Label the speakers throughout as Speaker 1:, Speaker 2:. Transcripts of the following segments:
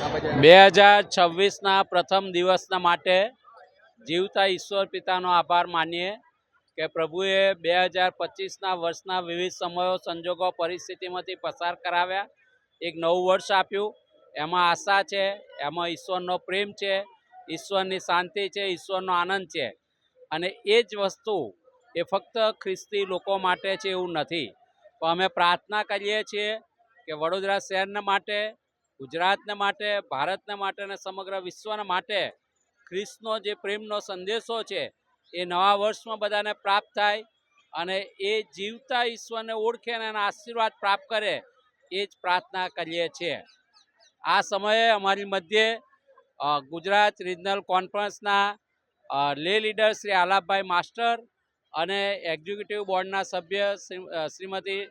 Speaker 1: 2026ના પ્રથમ દિવસના માટે જીવતા ઈશ્વર પિતાનો આભાર માનીએ કે પ્રભુએ 2025ના વર્ષના વિવિધ સમયો સંજોગો પરિસ્થિતિમાંથી પસાર કરાવ્યા, એક નવું વર્ષ આપ્યું. એમાં આશા છે, એમાં ઈશ્વરનો પ્રેમ છે, ઈશ્વરની શાંતિ છે, ઈશ્વરનો આનંદ છે. અને એ જ વસ્તુ એ ફક્ત ખ્રિસ્તી લોકો માટે છે એવું નથી. તો અમે પ્રાર્થના કરીએ છીએ કે વડોદરા શહેરના માટે, ગુજરાતના માટે, ભારતના માટે અને સમગ્ર વિશ્વના માટે ખ્રિસ્તનો જે પ્રેમનો સંદેશો છે એ નવા વર્ષમાં બધાને પ્રાપ્ત થાય અને એ જીવતા ઈશ્વરને ઓળખે અને એના આશીર્વાદ પ્રાપ્ત કરે, એ જ પ્રાર્થના કરીએ છીએ. આ સમયે અમારી મધ્યે ગુજરાત રિજનલ કોન્ફરન્સના લે લીડર શ્રી આલાપભાઈ માસ્ટર અને એક્ઝિક્યુટિવ બોર્ડના સભ્ય શ્રીમતી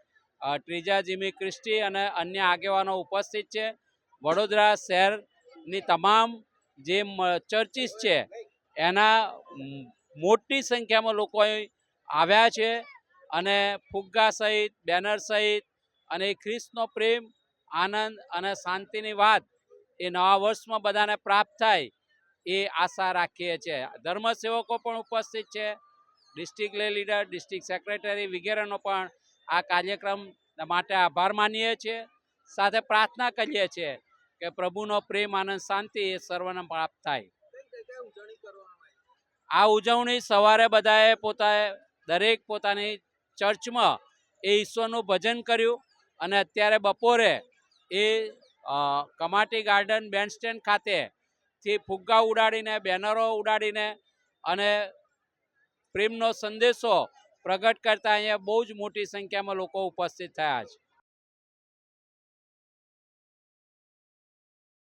Speaker 1: ટ્રીજા જીમી ક્રિસ્ટી અને અન્ય આગેવાનો ઉપસ્થિત છે. વડોદરા શહેરની તમામ જે ચર્ચિસ છે એના મોટી સંખ્યામાં લોકો અહીં આવ્યા છે અને ફુગ્ગા સહિત, બેનર સહિત અને ખ્રિસ્તનો પ્રેમ, આનંદ અને શાંતિની વાત એ નવા વર્ષમાં બધાને પ્રાપ્ત થાય એ આશા રાખીએ છીએ. ધર્મસેવકો પણ ઉપસ્થિત છે, ડિસ્ટ્રિક્ટ લે લીડર, ડિસ્ટ્રિક્ટ સેક્રેટરી વગેરેનો પણ આ કાર્યક્રમ માટે આભાર માનીએ છીએ. સાથે પ્રાર્થના કરીએ છીએ કે પ્રભુનો પ્રેમ, આનંદ, શાંતિ એ સર્વને પ્રાપ્ત થાય. આ ઉજવણી સવારે બધાએ દરેક પોતાની ચર્ચમાં એ ઈશ્વરનું ભજન કર્યું અને અત્યારે બપોરે એ કમાટી ગાર્ડન બેન્ડ સ્ટેન્ડ ખાતેથી ફુગ્ગા ઉડાડીને, બેનરો ઉડાડીને અને પ્રેમનો સંદેશો પ્રગટ કરતા અહીંયા બહુ જ મોટી સંખ્યામાં લોકો ઉપસ્થિત થયા છે.